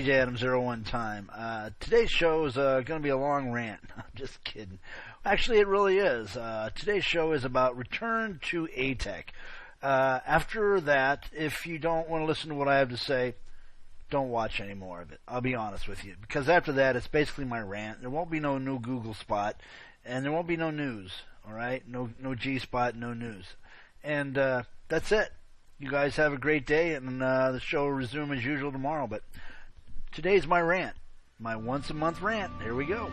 DJ Adam01time. Today's show is going to be a long rant. I'm just kidding. Actually, it really is. Today's show is about Return to Atek. After that, if you don't want to listen to what I have to say, don't watch any more of it. I'll be honest with you. Because after that, it's basically my rant. There won't be no new Google spot, and there won't be no news. All right? No G spot, no news. And that's it. You guys have a great day, and the show will resume as usual tomorrow. But today's my rant, my once-a-month rant. Here we go.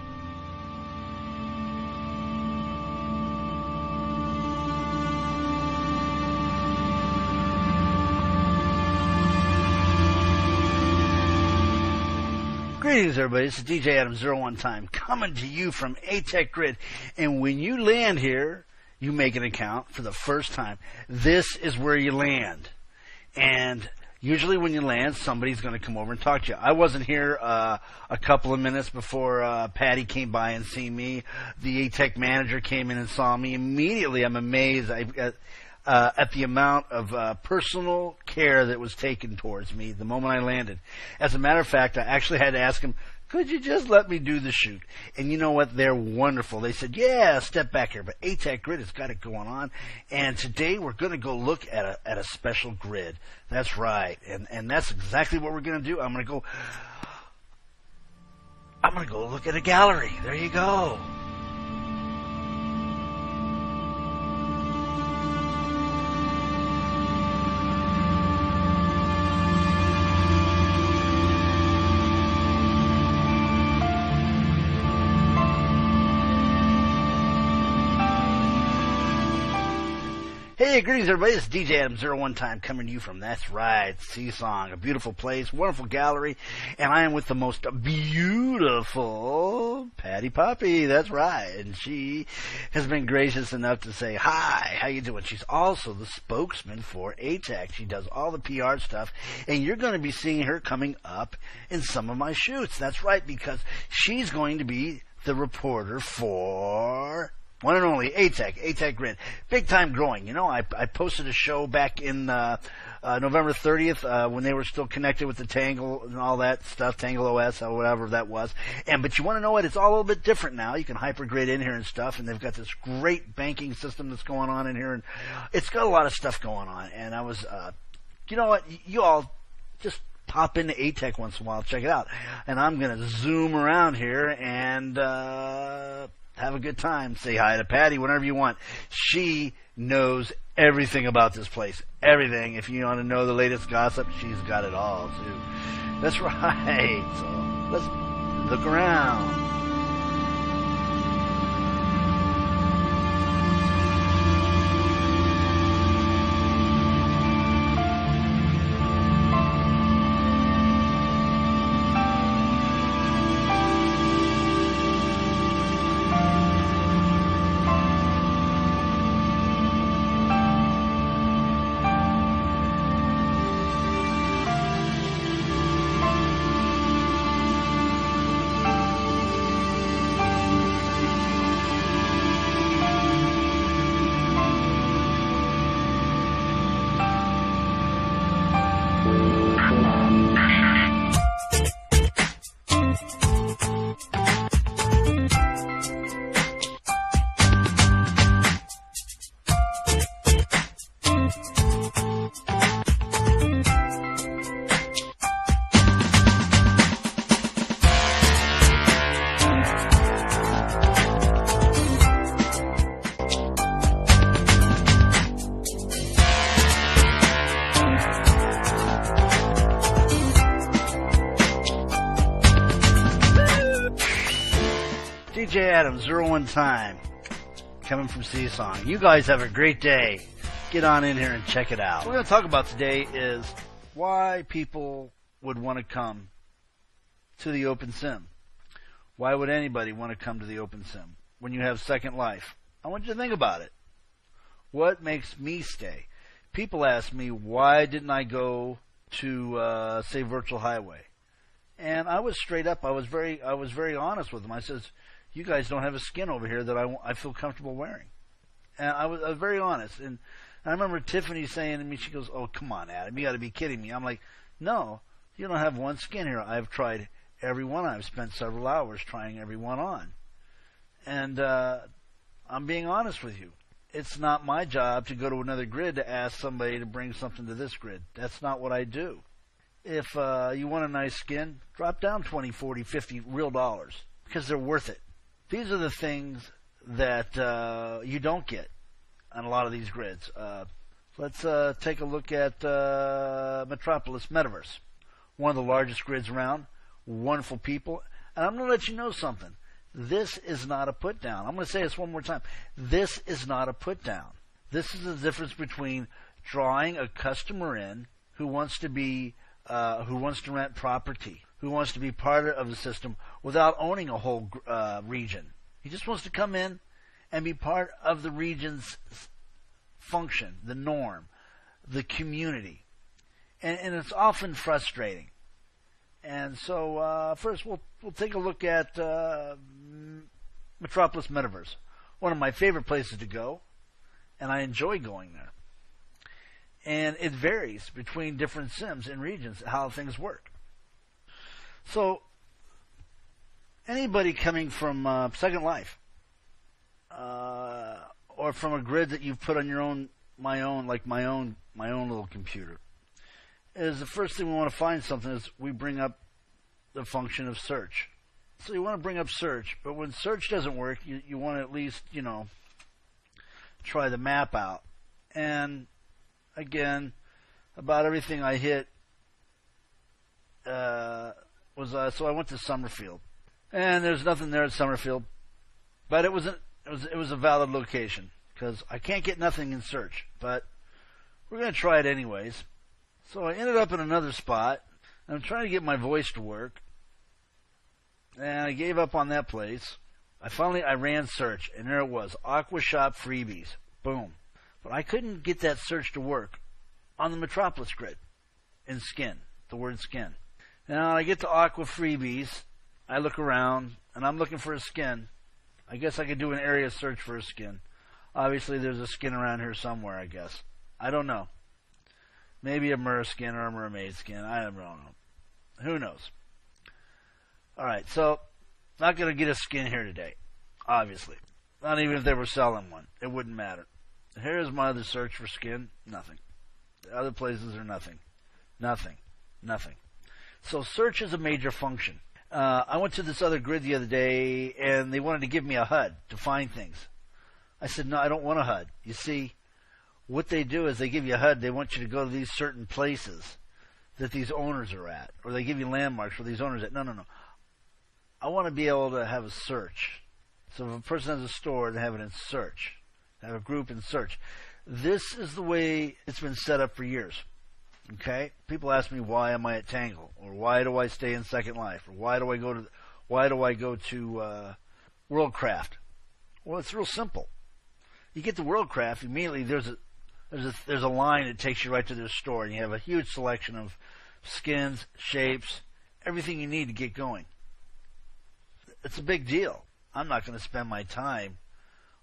Greetings, everybody. This is DJ Adam01time coming to you from Atek Grid. And when you land here, you make an account for the first time. This is where you land. And usually when you land, somebody's going to come over and talk to you. I wasn't here a couple of minutes before Patty came by and seen me. The Atek manager came in and saw me. Immediately, I'm amazed at the amount of personal care that was taken towards me the moment I landed. As a matter of fact, I actually had to ask him, could you just let me do the shoot? And you know what? They're wonderful. They said, yeah, step back here. But Atek Grid has got it going on. And today we're going to go look at a special grid. That's right. And that's exactly what we're going to do. I'm going to go look at a gallery. There you go. Hey, greetings everybody, it's DJ Adam01time coming to you from, that's right, Seasong, a beautiful place, wonderful gallery, and I am with the most beautiful Patty Poppy, that's right, and she has been gracious enough to say, hi, how you doing? She's also the spokesman for Atek. She does all the PR stuff, and you're going to be seeing her coming up in some of my shoots, that's right, because she's going to be the reporter for one and only Atek Grid. Big time growing. You know, I posted a show back in November 30th when they were still connected with the Tangle and all that stuff, Tangle OS or whatever that was. But you want to know what? It's all a little bit different now. You can hypergrid in here and stuff, and they've got this great banking system that's going on in here, and it's got a lot of stuff going on. And I was, you know what? You all just pop into Atek once in a while, check it out. And I'm going to zoom around here and have a good time. Say hi to Patty whenever you want. She knows everything about this place. Everything. If you want to know the latest gossip, she's got it all, too. That's right. So let's look around. DJ Adam01time coming from Seasong. You guys have a great day. Get on in here and check it out. What we're going to talk about today is why people would want to come to the open sim. Why would anybody want to come to the open sim when you have Second Life? I want you to think about it. What makes me stay? People ask me, why didn't I go to, say, Virtual Highway? And I was straight up. I was very honest with them. I says, you guys don't have a skin over here that I feel comfortable wearing. And I was very honest. And I remember Tiffany saying to me, she goes, oh, come on, Adam, you got to be kidding me. I'm like, no, You don't have one skin here. I've tried every one. I've spent several hours trying every one on. And I'm being honest with you. It's not my job to go to another grid to ask somebody to bring something to this grid. That's not what I do. If you want a nice skin, drop down 20, 40, 50 real dollars because they're worth it. These are the things that you don't get on a lot of these grids. Let's take a look at Metropolis Metaverse, one of the largest grids around, wonderful people. And I'm going to let you know something. This is not a put down. I'm going to say this one more time. This is not a put down. This is the difference between drawing a customer in who wants to rent property, who wants to be part of the system without owning a whole region. He just wants to come in and be part of the region's function, the norm, the community. And it's often frustrating. And so first we'll take a look at Metropolis Metaverse, one of my favorite places to go, and I enjoy going there. And it varies between different sims and regions, how things work. So, anybody coming from Second Life, or from a grid that you've put on my own little computer, is the first thing we want to find something is we bring up the function of search. So you want to bring up search, but when search doesn't work, you want to at least, try the map out. And again, about everything I hit so I went to Summerfield, and there's nothing there at Summerfield, but it was a valid location because I can't get nothing in search, but we're going to try it anyways. So I ended up in another spot. I'm trying to get my voice to work, and I gave up on that place. I ran search, and there it was, Aqua Shop freebies. Boom. But I couldn't get that search to work on the Metropolis grid in skin, the word skin. Now I get to Aqua freebies, I look around, and I'm looking for a skin. I guess I could do an area search for a skin. Obviously there's a skin around here somewhere, I guess. I don't know. Maybe a mer skin or a mermaid skin. I don't know. Who knows? Alright, so not going to get a skin here today, obviously. Not even if they were selling one. It wouldn't matter. Here's my other search for skin. Nothing. The other places are nothing. Nothing. Nothing. So search is a major function. I went to this other grid the other day, and they wanted to give me a HUD to find things. I said, no, I don't want a HUD. You see, what they do is they give you a HUD. They want you to go to these certain places that these owners are at, or they give you landmarks where these owners are at. No. I want to be able to have a search. So if a person has a store, they have it in search. They have a group in search. This is the way it's been set up for years. Okay? People ask me, why am I at Tangle? Or why do I stay in Second Life? Or why do I go to Worldcraft? Well, it's real simple. You get to Worldcraft, immediately there's a line that takes you right to their store, and you have a huge selection of skins, shapes, everything you need to get going. It's a big deal. I'm not going to spend my time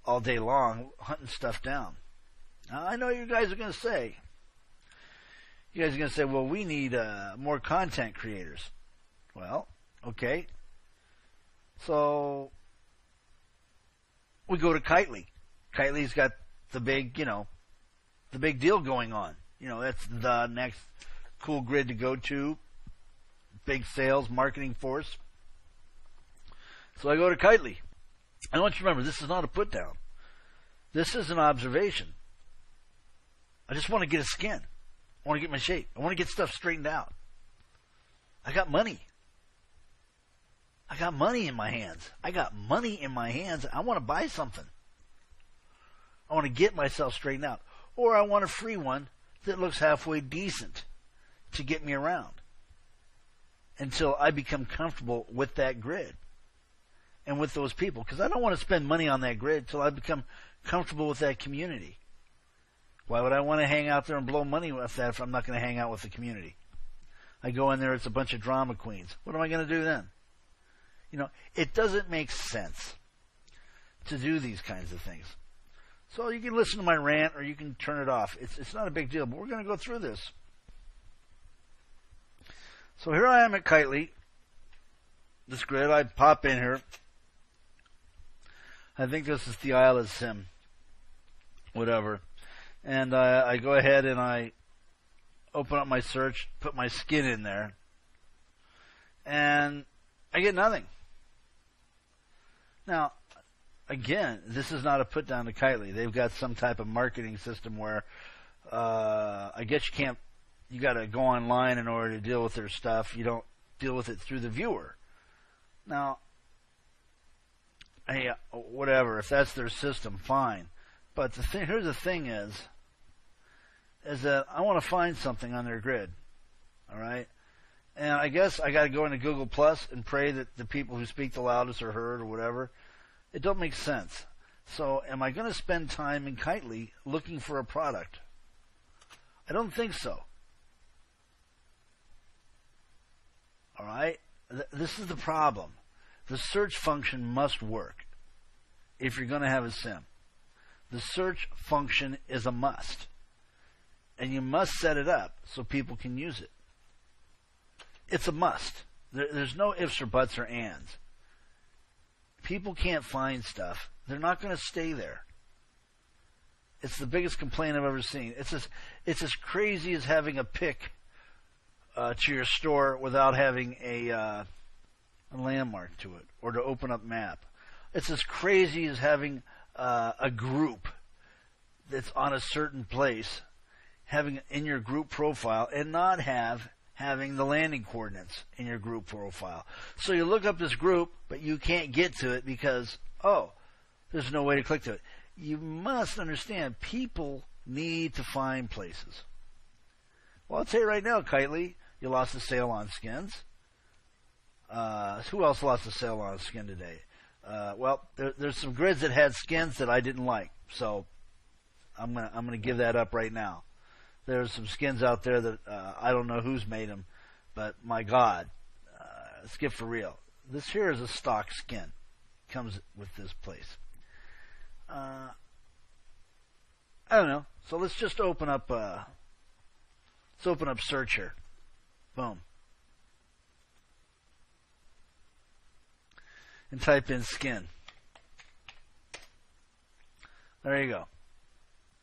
all day long hunting stuff down. Now, I know you guys are going to say, well, we need more content creators. Well, okay. So we go to Kitely. Kitely's got the big deal going on. That's the next cool grid to go to. Big sales, marketing force. So I go to Kitely. I want you to remember, this is not a put down. This is an observation. I just want to get a skin. I want to get my shape. I want to get stuff straightened out. I got money. I got money in my hands. I want to buy something. I want to get myself straightened out. Or I want a free one that looks halfway decent to get me around until I become comfortable with that grid and with those people. Because I don't want to spend money on that grid until I become comfortable with that community. Why would I want to hang out there and blow money with that if I'm not going to hang out with the community? I go in there, it's a bunch of drama queens. What am I going to do then? It doesn't make sense to do these kinds of things. So you can listen to my rant or you can turn it off. It's not a big deal, but we're going to go through this. So here I am at Kitely. This grid, I pop in here. I think this is the Isle of Sim. Whatever. And I go ahead and I open up my search, put my skin in there. And I get nothing. Now, again, this is not a put down to Kitely. They've got some type of marketing system where I guess you got to go online in order to deal with their stuff. You don't deal with it through the viewer. Now, hey, whatever, if that's their system, fine. But here's the thing is that I want to find something on their grid. All right? And I guess I got to go into Google Plus and pray that the people who speak the loudest are heard or whatever. It don't make sense. So am I going to spend time in Kitely looking for a product? I don't think so. All right? This is the problem. The search function must work if you're going to have a sim. The search function is a must. And you must set it up so people can use it. It's a must. There's no ifs or buts or ands. People can't find stuff. They're not going to stay there. It's the biggest complaint I've ever seen. It's as crazy as having a pick to your store without having a landmark to it or to open up map. It's as crazy as having a group that's on a certain place, having in your group profile and not having the landing coordinates in your group profile. So you look up this group, but you can't get to it because, there's no way to click to it. You must understand, people need to find places. Well, I'll tell you right now, Kitely, you lost a sale on skins. Who else lost a sale on a skin today? There's some grids that had skins that I didn't like, so I'm gonna give that up right now. There's some skins out there that I don't know who's made them, but my God, let's get for real. This here is a stock skin. Comes with this place. I don't know. So let's just open up. Let's open up search here. Boom. And type in skin. There you go.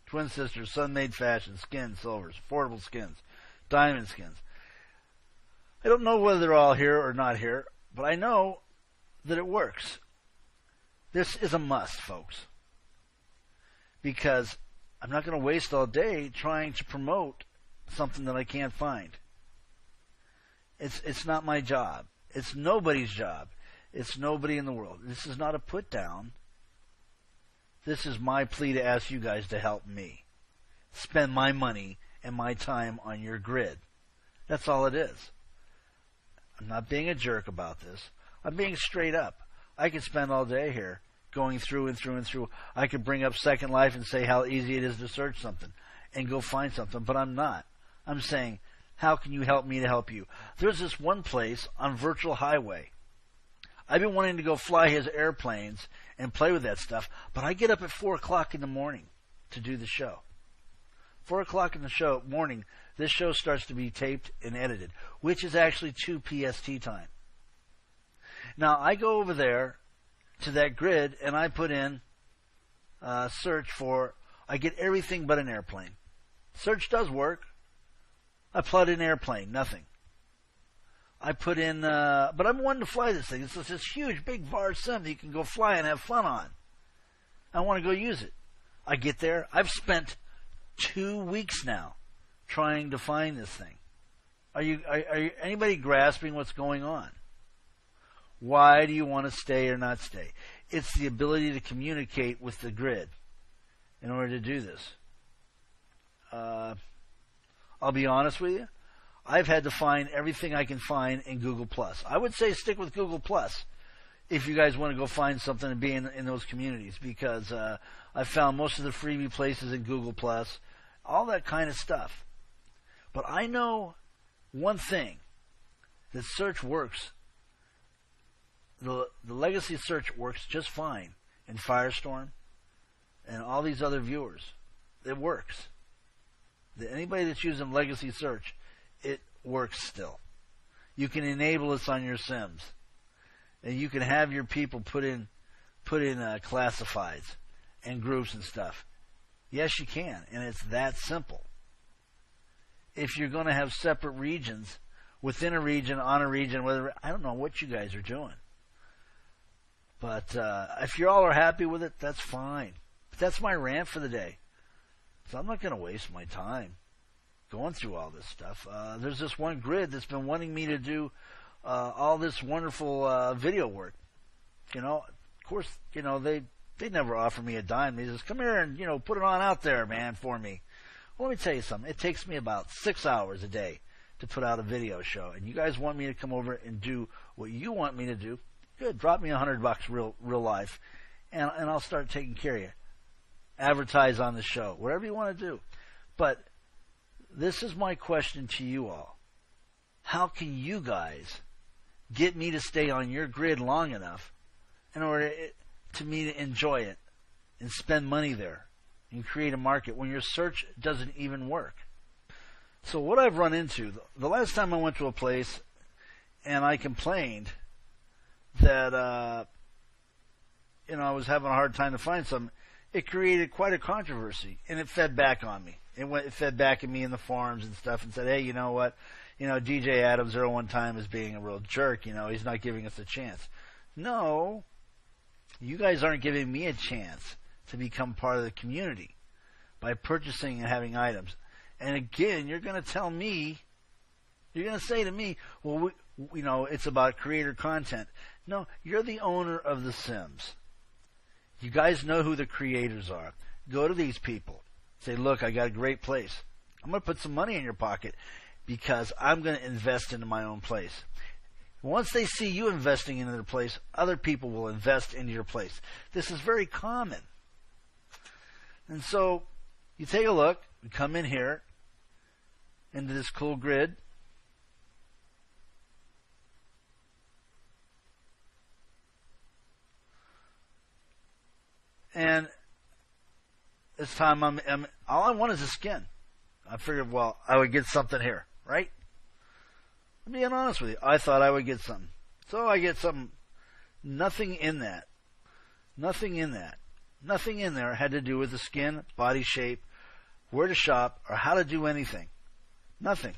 Twin sisters, sun-made fashion, skin, silvers, affordable skins, diamond skins. I don't know whether they're all here or not here, but I know that it works. This is a must, folks. Because I'm not going to waste all day trying to promote something that I can't find. It's not my job. It's nobody's job. It's nobody in the world. This is not a put down. This is my plea to ask you guys to help me spend my money and my time on your grid. That's all it is. I'm not being a jerk about this. I'm being straight up. I could spend all day here going through and through and through. I could bring up Second Life and say how easy it is to search something and go find something, but I'm not. I'm saying, how can you help me to help you? There's this one place on Virtual Highway. I've been wanting to go fly his airplanes and play with that stuff, but I get up at 4 o'clock in the morning to do the show. 4 o'clock in the morning, this show starts to be taped and edited, which is actually 2 PST time. Now, I go over there to that grid, and I put in search for, I get everything but an airplane. Search does work. I plug in airplane, nothing. I put in, but I'm wanting to fly this thing. It's this huge, big VAR sim that you can go fly and have fun on. I want to go use it. I get there. I've spent 2 weeks now trying to find this thing. Are you anybody grasping what's going on? Why do you want to stay or not stay? It's the ability to communicate with the grid in order to do this. I'll be honest with you. I've had to find everything I can find in Google+. I would say stick with Google+. If you guys want to go find something and be in those communities, because I found most of the freebie places in Google+, all that kind of stuff. But I know one thing, that search works. The legacy search works just fine in Firestorm and all these other viewers. It works. Anybody that's using legacy search, it works still. You can enable this on your Sims. And you can have your people put in classifieds and groups and stuff. Yes, you can, and it's that simple. If you're going to have separate regions, within a region, on a region, whether I don't know what you guys are doing. But if you all are happy with it, that's fine. But that's my rant for the day. So I'm not going to waste my time going through all this stuff. There's this one grid that's been wanting me to do all this wonderful video work. You know, of course, you know, they never offer me a dime. They just come here and, you know, put it on out there, man, for me. Well, let me tell you something. It takes me about 6 hours a day to put out a video show. And you guys want me to come over and do what you want me to do. Good. Drop me $100 real life. And I'll start taking care of you. Advertise on the show. Whatever you want to do. But this is my question to you all. How can you guys get me to stay on your grid long enough in order to me to enjoy it and spend money there and create a market when your search doesn't even work? So what I've run into, the last time I went to a place and I complained that, you know, I was having a hard time to find something, it created quite a controversy, and it fed back on me. It fed back at me in the forums and stuff and said, hey, you know what? You know, DJ Adam01time is being a real jerk. You know, he's not giving us a chance. No, you guys aren't giving me a chance to become part of the community by purchasing and having items. And again, you're going to tell me, you're going to say to me, well, you know, it's about creator content. No, you're the owner of the Sims. You guys know who the creators are. Go to these people. Say, look, I got a great place. I'm going to put some money in your pocket because I'm going to invest into my own place. Once they see you investing into their place, other people will invest into your place. This is very common. And so you take a look, you come in here into this cool grid. And this time all I want is a skin. I figured, well, I would get something here, right? I'm being honest with you. I thought I would get something. So I get something. Nothing in that. Nothing in that. Nothing in there had to do with the skin, body shape, where to shop, or how to do anything. Nothing.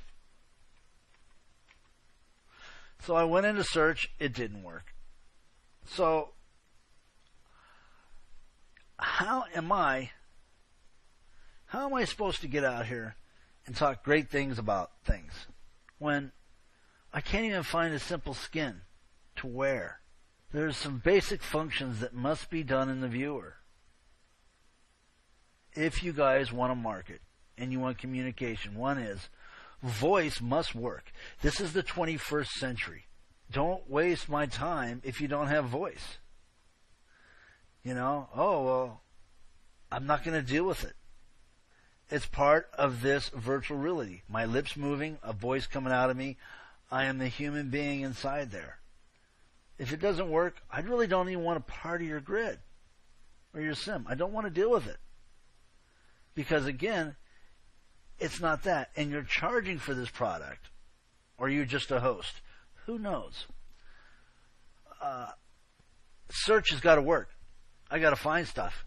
So I went into search. It didn't work. So how am I supposed to get out here and talk great things about things when I can't even find a simple skin to wear? There's some basic functions that must be done in the viewer. If you guys want to market and you want communication, one is voice must work. This is the 21st century. Don't waste my time if you don't have voice. You know, oh, well, I'm not going to deal with it. It's part of this virtual reality. My lips moving, a voice coming out of me. I am the human being inside there. If it doesn't work, I really don't even want a part of your grid or your sim. I don't want to deal with it. Because again, it's not that. And you're charging for this product. Or you're just a host. Who knows? Search has got to work. I got to find stuff.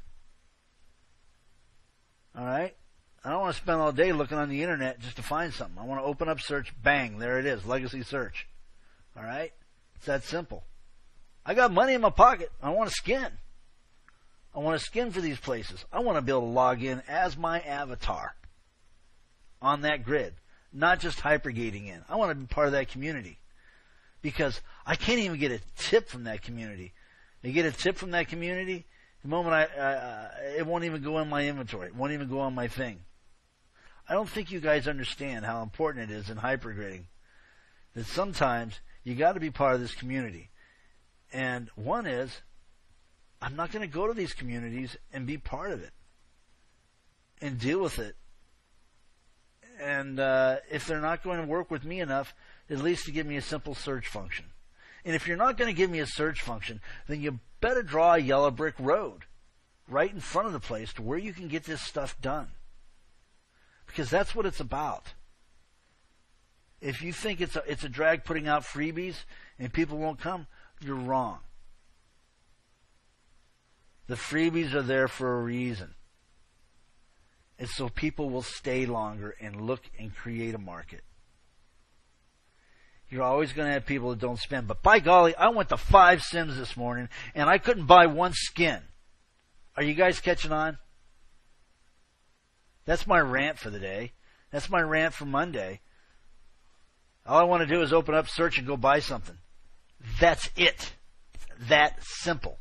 Alright? I don't want to spend all day looking on the internet just to find something. I want to open up search, bang, there it is, legacy search. Alright? It's that simple. I got money in my pocket. I want a skin. I want a skin for these places. I want to be able to log in as my avatar on that grid. Not just hypergating in. I want to be part of that community. Because I can't even get a tip from that community. You get a tip from that community, the moment it won't even go in my inventory. It won't even go on my thing. I don't think you guys understand how important it is in hypergrading. That sometimes you got to be part of this community. And one is, I'm not going to go to these communities and be part of it. And deal with it. And if they're not going to work with me enough, at least to give me a simple search function. And if you're not going to give me a search function, then you better draw a yellow brick road right in front of the place to where you can get this stuff done. Because that's what it's about. If you think it's a drag putting out freebies and people won't come, you're wrong. The freebies are there for a reason. It's so people will stay longer and look and create a market. You're always going to have people that don't spend. But by golly, I went to 5 Sims this morning and I couldn't buy one skin. Are you guys catching on? That's my rant for the day. That's my rant for Monday. All I want to do is open up, search, and go buy something. That's it. That simple.